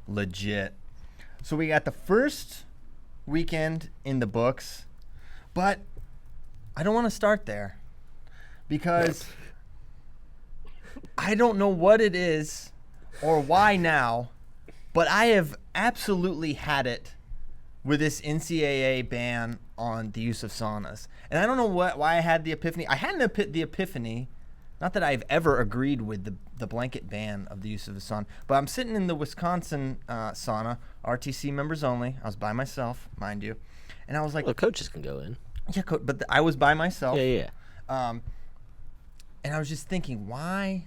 legit. So we got the first weekend in the books, but I don't want to start there because I don't know what it is or why now, but I have absolutely had it with this NCAA ban on the use of saunas. And I don't know why I had the epiphany. I had the epiphany, not that I've ever agreed with the blanket ban of the use of the sauna, but I'm sitting in the Wisconsin sauna, RTC members only. I was by myself, mind you. And I was like... Well, coaches can go in. Yeah, but I was by myself. Yeah. And I was just thinking, why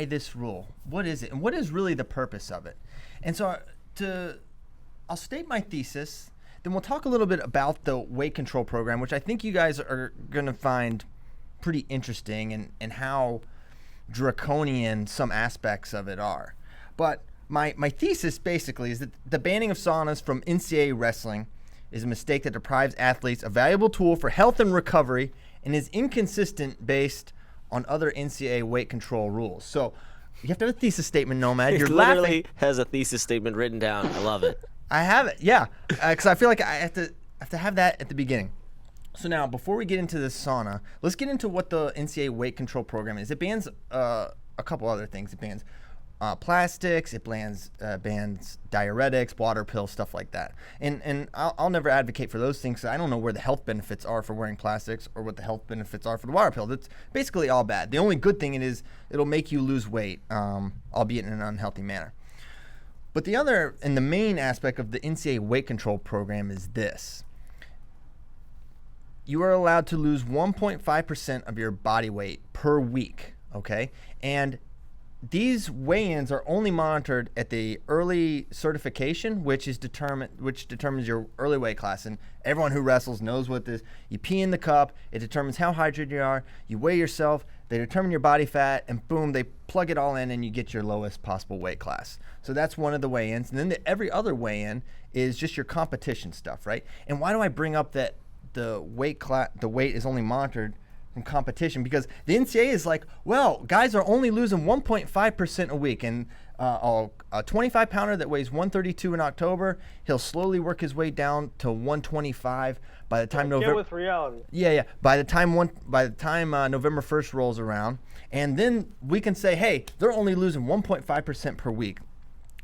this rule? What is it? And what is really the purpose of it? And so I'll state my thesis, then we'll talk a little bit about the weight control program, which I think you guys are going to find pretty interesting and how draconian some aspects of it are. But my thesis basically is that the banning of saunas from NCAA wrestling is a mistake that deprives athletes a valuable tool for health and recovery and is inconsistent based on other NCAA weight control rules. So you have to have a thesis statement, Nomad. You're literally laughing. Has a thesis statement written down. I love it. I have it, yeah, because I feel like I have to have that at the beginning. So now, before we get into this sauna, let's get into what the NCAA weight control program is. It bans a couple other things. It bans plastics. It bans diuretics, water pills, stuff like that. And I'll never advocate for those things. I don't know where the health benefits are for wearing plastics or what the health benefits are for the water pill. It's basically all bad. The only good thing it'll make you lose weight, albeit in an unhealthy manner. But the other and the main aspect of the NCAA weight control program is this. You are allowed to lose 1.5% of your body weight per week, okay? And these weigh-ins are only monitored at the early certification, which determines your early weight class. And everyone who wrestles knows what this. You pee in the cup. It determines how hydrated you are. You weigh yourself. They determine your body fat, and boom, they plug it all in, and you get your lowest possible weight class. So that's one of the weigh-ins. And then every other weigh-in is just your competition stuff, right? And why do I bring up that the weight is only monitored from competition? Because the NCAA is like, well, guys are only losing 1.5% a week, and a 25-pounder that weighs 132 in October, he'll slowly work his way down to 125 by the time November. Get with reality. Yeah. By the time November 1st rolls around, and then we can say, hey, they're only losing 1.5% per week.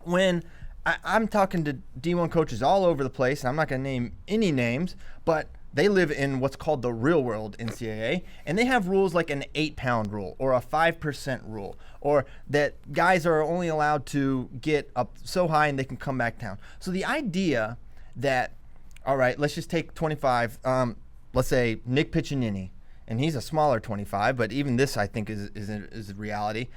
When I'm talking to D1 coaches all over the place, and I'm not going to name any names, but they live in what's called the real world NCAA, and they have rules like an 8-pound rule or a 5% rule, or that guys are only allowed to get up so high and they can come back down. So the idea that, all right, let's just take 25, let's say Nick Piccinini, and he's a smaller 25, but even this I think is a reality.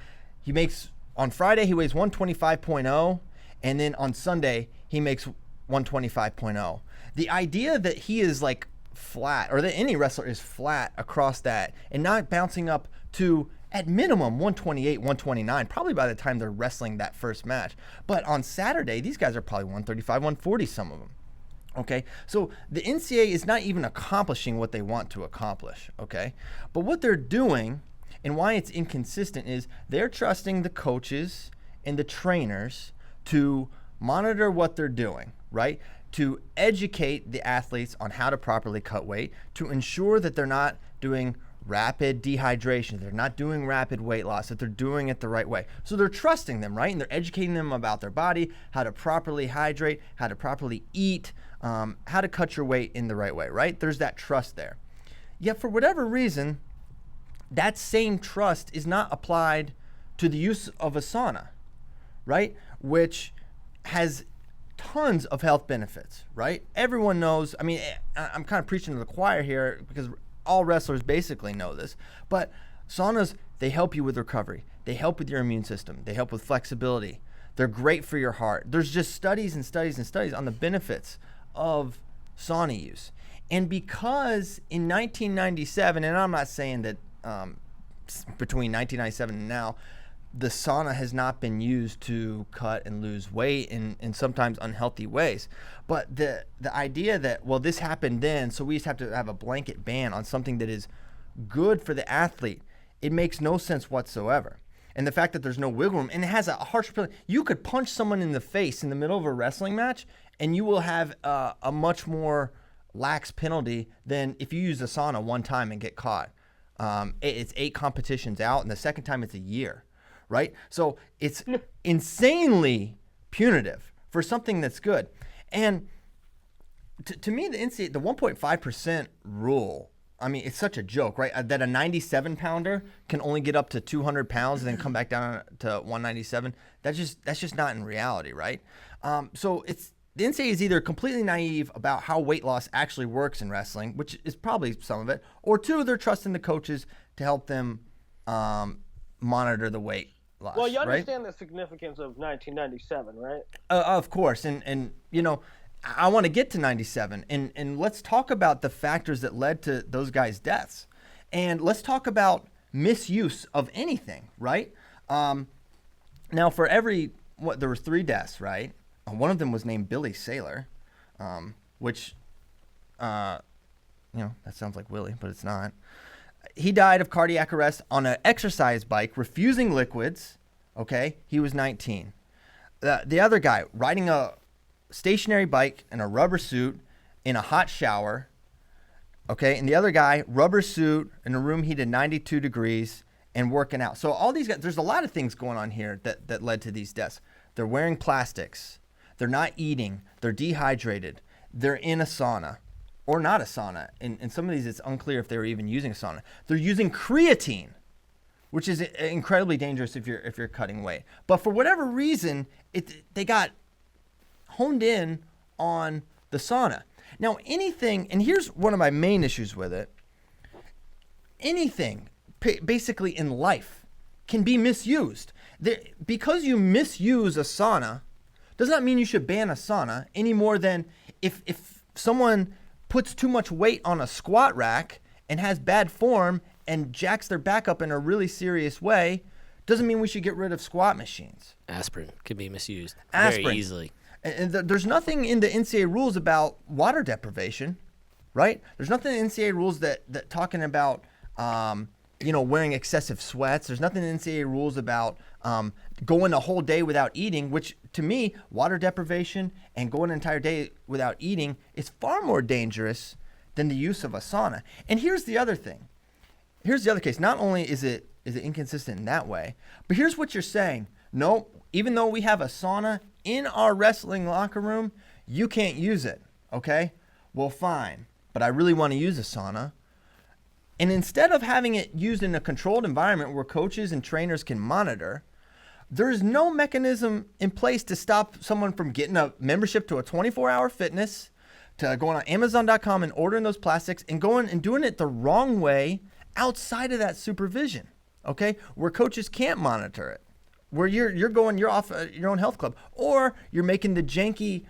He makes, on Friday he weighs 125.0, and then on Sunday he makes 125.0. The idea that he is like flat, or that any wrestler is flat across that and not bouncing up to at minimum 128, 129, probably by the time they're wrestling that first match. But on Saturday, these guys are probably 135, 140, some of them. Okay, so the NCAA is not even accomplishing what they want to accomplish, okay? But what they're doing and why it's inconsistent is they're trusting the coaches and the trainers to monitor what they're doing, right? To educate the athletes on how to properly cut weight, to ensure that they're not doing rapid dehydration, they're not doing rapid weight loss, that they're doing it the right way. So they're trusting them, right? And they're educating them about their body, how to properly hydrate, how to properly eat, how to cut your weight in the right way, right? There's that trust there. Yet for whatever reason, that same trust is not applied to the use of a sauna, right? Which has tons of health benefits, right? Everyone knows, I mean, I'm kind of preaching to the choir here because all wrestlers basically know this, but saunas, they help you with recovery. They help with your immune system. They help with flexibility. They're great for your heart. There's just studies and studies and studies on the benefits of sauna use. And because in 1997, and I'm not saying that between 1997 and now, the sauna has not been used to cut and lose weight in sometimes unhealthy ways. But the idea that, well, this happened then, so we just have to have a blanket ban on something that is good for the athlete, it makes no sense whatsoever. and the fact that there's no wiggle room, and it has a harsh penalty. You could punch someone in the face in the middle of a wrestling match, and you will have a much more lax penalty than if you use a sauna one time and get caught. It's 8 competitions out, and the second time it's a year, right? So it's insanely punitive for something that's good. And to me, the NCAA, the 1.5% rule, I mean, it's such a joke, right? That a 97-pounder can only get up to 200 pounds and then come back down to 197. That's just not in reality, right? So the NCAA is either completely naive about how weight loss actually works in wrestling, which is probably some of it, or 2, they're trusting the coaches to help them monitor the weight loss. Well, you right? understand the significance of 1997, right? Of course, and you know, I want to get to 97, and let's talk about the factors that led to those guys' deaths, and let's talk about misuse of anything, right? Now, for there were 3 deaths, right? One of them was named Billy Sailor, which, that sounds like Willie, but it's not. He died of cardiac arrest on an exercise bike, refusing liquids. Okay, he was 19. The other guy riding a stationary bike in a rubber suit in a hot shower. Okay, and the other guy, rubber suit in a room heated 92 degrees and working out. So all these guys, there's a lot of things going on here that led to these deaths. They're wearing plastics. They're not eating. They're dehydrated. They're in a sauna or not a sauna. In some of these, it's unclear if they were even using a sauna. They're using creatine, which is incredibly dangerous if you're cutting weight. But for whatever reason, they got honed in on the sauna. Now, anything, and here's one of my main issues with it, anything basically in life can be misused. Because you misuse a sauna does not mean you should ban a sauna any more than if someone puts too much weight on a squat rack and has bad form and jacks their back up in a really serious way, doesn't mean we should get rid of squat machines. Aspirin can be misused Aspirin. very easily. And there's nothing in the NCAA rules about water deprivation, right? There's nothing in NCAA rules that talking about, wearing excessive sweats. There's nothing in NCAA rules about going a whole day without eating, which to me, water deprivation and going an entire day without eating is far more dangerous than the use of a sauna. And here's the other thing. Here's the other case. Not only is it inconsistent in that way, but here's what you're saying. No, even though we have a sauna in our wrestling locker room, you can't use it, okay? Well, fine, but I really want to use a sauna. And instead of having it used in a controlled environment where coaches and trainers can monitor, there's no mechanism in place to stop someone from getting a membership to a 24-hour fitness, to going on Amazon.com and ordering those plastics and going and doing it the wrong way outside of that supervision, okay? Where coaches can't monitor it, where you're off your own health club, or you're making the janky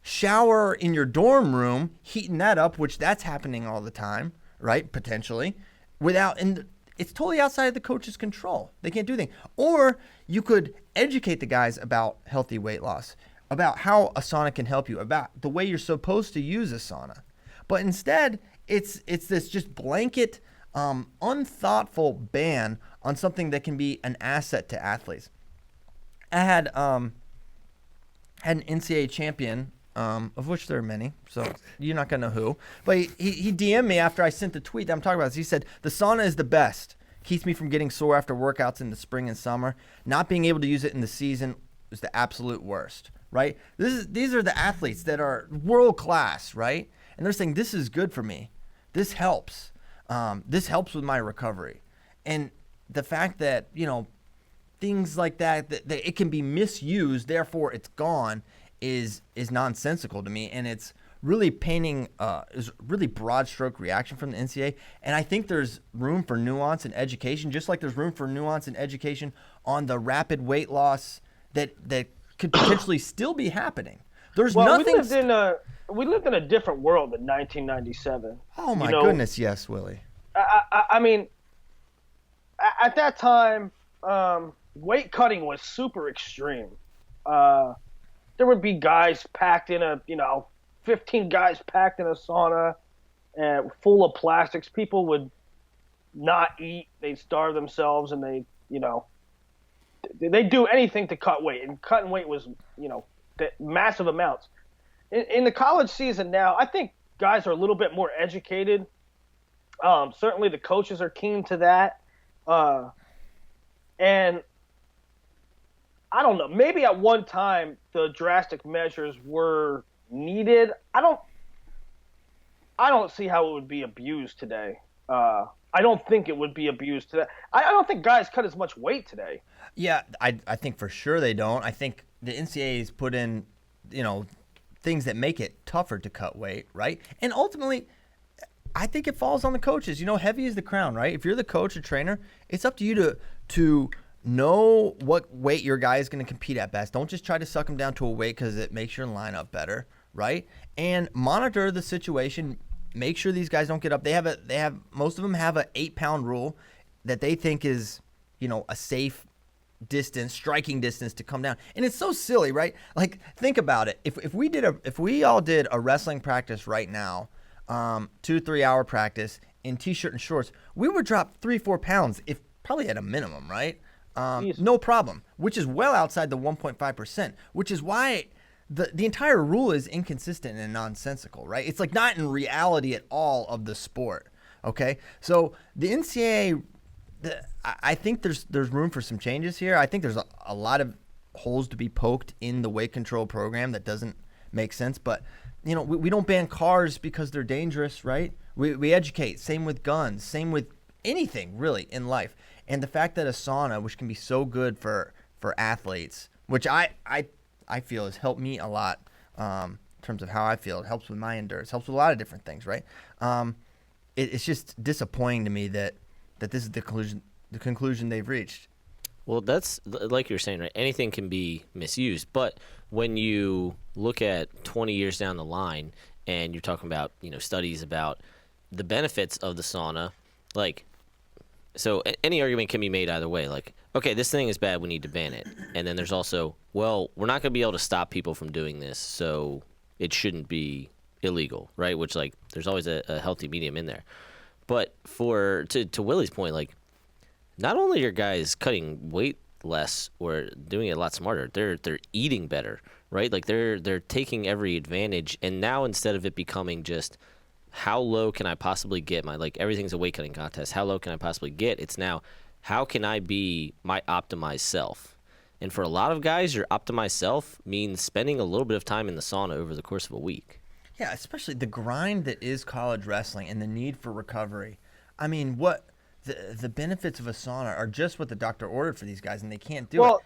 shower in your dorm room, heating that up, which that's happening all the time, right? Potentially, and it's totally outside of the coach's control. They can't do anything. Or you could educate the guys about healthy weight loss, about how a sauna can help you, about the way you're supposed to use a sauna. But instead, it's this just blanket, unthoughtful ban on something that can be an asset to athletes. I had an NCAA champion, of which there are many, so you're not going to know who. But he DM'd me after I sent the tweet that I'm talking about this. He said, the sauna is the best. Keeps me from getting sore after workouts in the spring and summer. Not being able to use it in the season is the absolute worst, right? These are the athletes that are world class, right? And they're saying, this is good for me. This helps. This helps with my recovery. And the fact that, things like that it can be misused, therefore it's gone, is nonsensical to me, and it's really painting is really broad stroke reaction from the NCAA. And I think there's room for nuance and education, just like there's room for nuance and education on the rapid weight loss that could potentially still be happening. There's nothing. We lived in a different world in 1997. Oh my goodness, yes, Willie. I mean, at that time, weight cutting was super extreme. There would be guys packed in 15 guys packed in a sauna full of plastics. People would not eat. They'd starve themselves, and they do anything to cut weight, and cutting weight was, massive amounts. In the college season now, I think guys are a little bit more educated. Certainly the coaches are keen to that. And I don't know, maybe at one time the drastic measures were needed. I don't see how it would be abused today. I don't think it would be abused today. I don't think guys cut as much weight today. Yeah, I think for sure they don't. I think the NCAA's put in, things that make it tougher to cut weight, right? And ultimately, I think it falls on the coaches. Heavy is the crown, right? If you're the coach or trainer, it's up to you to know what weight your guy is going to compete at best. Don't just try to suck him down to a weight because it makes your lineup better, right? And monitor the situation. Make sure these guys don't get up. Most of them have an 8-pound rule that they think is, a safe distance, striking distance to come down. And it's so silly, right? Like, think about it. If we all did a wrestling practice right now, 2-3 hour practice in t-shirt and shorts, we would drop 3-4 pounds, if probably at a minimum, right? No problem, which is well outside the 1.5%, which is why the entire rule is inconsistent and nonsensical, right? It's like not in reality at all of the sport. Okay, so the NCAA, I think there's room for some changes here. I think there's a lot of holes to be poked in the weight control program that doesn't make sense. But we don't ban cars because they're dangerous, right? We educate. Same with guns. Same with anything really in life. And the fact that a sauna, which can be so good for athletes, which I feel has helped me a lot in terms of how I feel. It helps with my endurance. Helps with a lot of different things, right? It's just disappointing to me that this is the conclusion they've reached. Well, that's like you're saying, right? Anything can be misused, but when you look at 20 years down the line and you're talking about, studies about the benefits of the sauna, so any argument can be made either way. Like, okay, this thing is bad, we need to ban it. And then there's also, well, we're not going to be able to stop people from doing this, so it shouldn't be illegal, right? Which, there's always a healthy medium in there. But to Willie's point, not only are guys cutting weight less or doing it a lot smarter, they're eating better, right? They're taking every advantage, and now instead of it becoming just how low can I possibly get everything's a weight cutting contest, how low can I possibly get? It's now how can I be my optimized self? And for a lot of guys, your optimized self means spending a little bit of time in the sauna over the course of a week. Yeah, especially the grind that is college wrestling and the need for recovery. I mean, what the benefits of a sauna are just what the doctor ordered for these guys, and they can't do it. Well,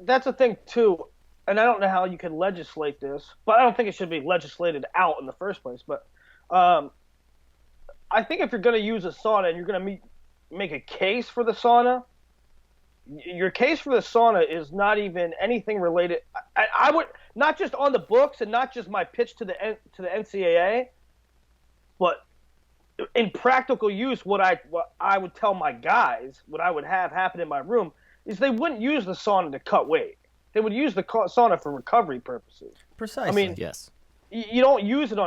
that's the thing, too. And I don't know how you can legislate this, but I don't think it should be legislated out in the first place. But I think if you're going to use a sauna and you're going to make a case for the sauna, your case for the sauna is not even anything related. I would not just on the books and not just my pitch to the NCAA, but in practical use, what I would tell my guys, what I would have happen in my room, is they wouldn't use the sauna to cut weight. They would use the sauna for recovery purposes. Precisely. I mean, yes. You don't use it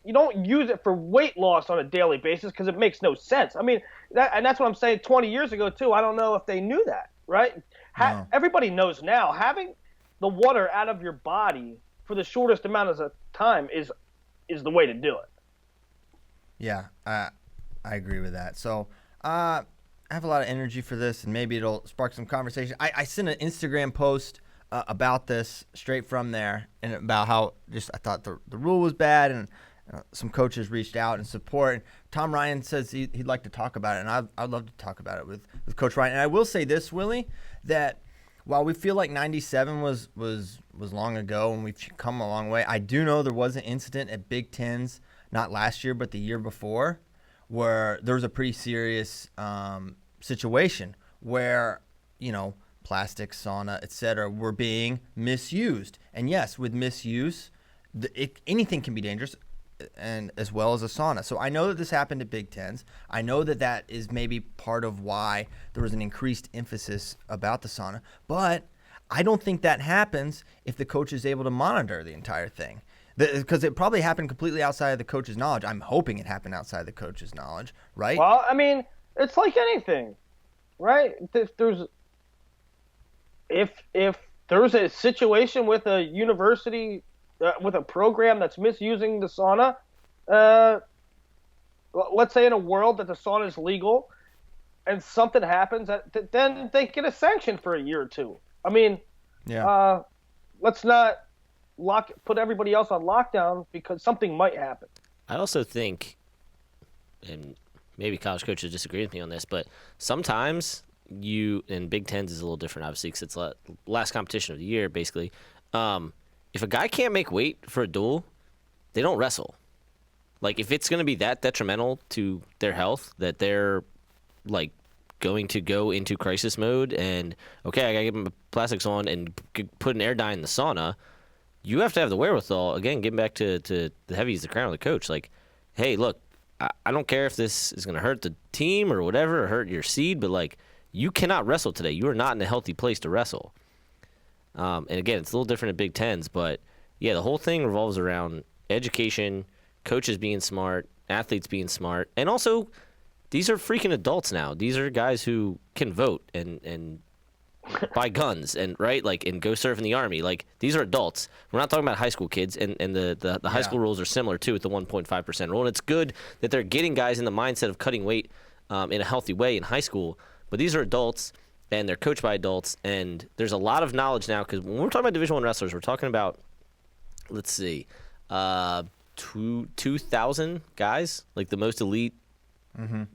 you don't use it for weight loss on a daily basis because it makes no sense. I mean, that's what I'm saying. 20 years ago too, I don't know if they knew that, right? No. Everybody knows now. Having the water out of your body for the shortest amount of time is the way to do it. Yeah, I agree with that. So I have a lot of energy for this, and maybe it'll spark some conversation. I sent an Instagram post about this straight from there, and about how just I thought the rule was bad, and some coaches reached out and support. And Tom Ryan says he'd like to talk about it, and I'd love to talk about it with Coach Ryan. And I will say this, Willie, that while we feel like 97 was long ago and we've come a long way, I do know there was an incident at Big Ten's, not last year but the year before, where there was a pretty serious situation where, plastic, sauna, etc., were being misused. And yes, with misuse, anything can be dangerous, and as well as a sauna. So I know that this happened at Big Tens. I know that is maybe part of why there was an increased emphasis about the sauna. But I don't think that happens if the coach is able to monitor the entire thing. Because it probably happened completely outside of the coach's knowledge. I'm hoping it happened outside of the coach's knowledge, right? Well, I mean, it's like anything, right? if there's a situation with a university with a program that's misusing the sauna, let's say in a world that the sauna is legal, and something happens, then they get a sanction for a year or two. I mean, Yeah. Let's not put everybody else on lockdown because something might happen. I also think, and maybe college coaches disagree with me on this, but sometimes and Big Tens is a little different, obviously, because it's the last competition of the year, basically. If a guy can't make weight for a duel, they don't wrestle. Like, if it's going to be that detrimental to their health that they're, like, going to go into crisis mode and, okay, I got to get my plastics on and put an air dye in the sauna, you have to have the wherewithal, again, getting back to the heavy is the crown of the coach. Like, hey, look, I don't care if this is going to hurt the team or whatever, or hurt your seed, but, like, you cannot wrestle today. You are not in a healthy place to wrestle. And, again, it's a little different at Big Tens, but, yeah, the whole thing revolves around education, coaches being smart, athletes being smart, and also these are freaking adults now. These are guys who can vote and buy guns and and go serve in the army. Like, these are adults. We're not talking about high school kids, and the high school rules are similar too with the 1.5% rule. And it's good that they're getting guys in the mindset of cutting weight in a healthy way in high school. But these are adults, and they're coached by adults, and there's a lot of knowledge now because when we're talking about Division I wrestlers, we're talking about, let's see, 2,000 guys, like the most elite.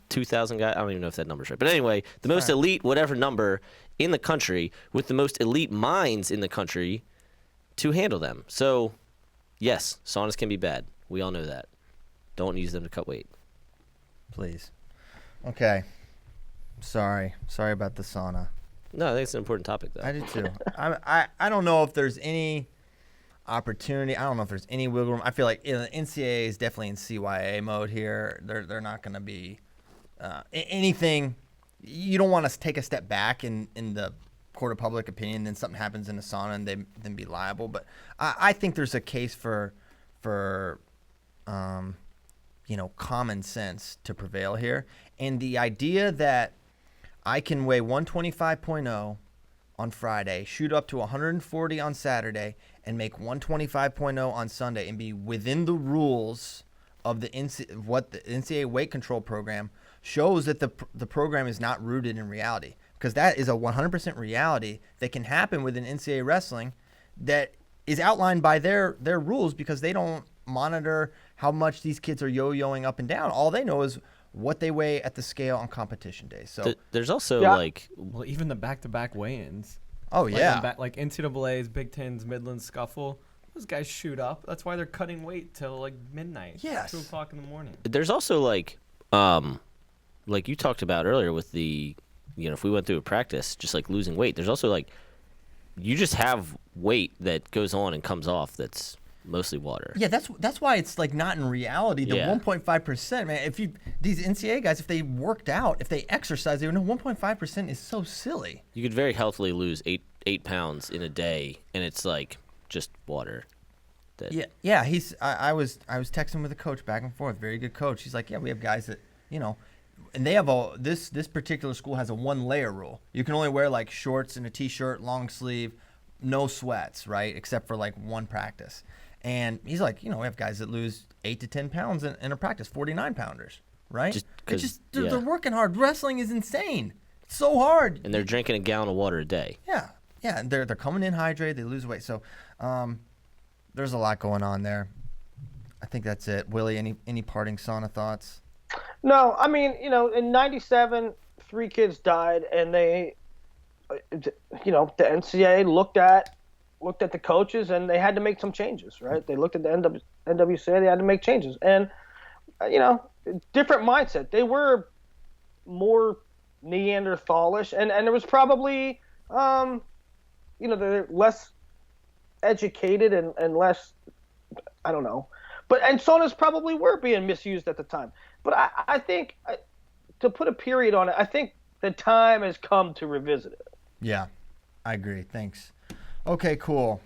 2,000 guys. I don't even know if that number's right. But anyway, the most elite whatever number in the country with the most elite minds in the country to handle them. So, yes, saunas can be bad. We all know that. Don't use them to cut weight. Please. Okay. Sorry about the sauna. No, I think it's an important topic, though. I do too. I don't know if there's any opportunity. I don't know if there's any wiggle room. I feel like the NCAA is definitely in CYA mode here. They're not going to be anything. You don't want to take a step back in the court of public opinion, then something happens in the sauna and they then be liable. But I think there's a case for common sense to prevail here. And the idea that I can weigh 125.0 on Friday, shoot up to 140 on Saturday, and make 125.0 on Sunday and be within the rules of what the NCAA weight control program shows that the program is not rooted in reality, because that is a 100% reality that can happen within NCAA wrestling that is outlined by their rules, because they don't monitor how much these kids are yo-yoing up and down. All they know is what they weigh at the scale on competition days. So there's also well, even the back-to-back weigh-ins. Oh, yeah. Like NCAA's, Big Ten's, Midland Scuffle, those guys shoot up. That's why they're cutting weight till like midnight. Yes. 2 o'clock in the morning. There's also like you talked about earlier with the, if we went through a practice, just like losing weight, there's also like, you just have weight that goes on and comes off that's mostly water. Yeah, that's why it's like not in reality. The 1.5%, man. If these NCAA guys, if they worked out, if they exercised, they would know 1.5% is so silly. You could very healthily lose eight pounds in a day, and it's like just water. Yeah. I was texting with a coach back and forth. Very good coach. He's like, yeah, we have guys that and they have this particular school has a 1-layer rule. You can only wear like shorts and a t-shirt, long sleeve, no sweats, right? Except for like one practice. And he's like, we have guys that lose 8 to 10 pounds in a practice, 49-pounders, right? They're working hard. Wrestling is insane. It's so hard. And they're drinking a gallon of water a day. Yeah, and they're coming in hydrated. They lose weight. So there's a lot going on there. I think that's it. Willie, any parting sauna thoughts? No, I mean, in '97, 3 kids died, and they, the NCAA looked at the coaches, and they had to make some changes, right? They looked at the NWCA, they had to make changes. And, different mindset. They were more Neanderthalish, and there was probably, they're less educated and less, I don't know. And saunas probably were being misused at the time. But I think, to put a period on it, I think the time has come to revisit it. Yeah, I agree. Thanks. Okay, cool.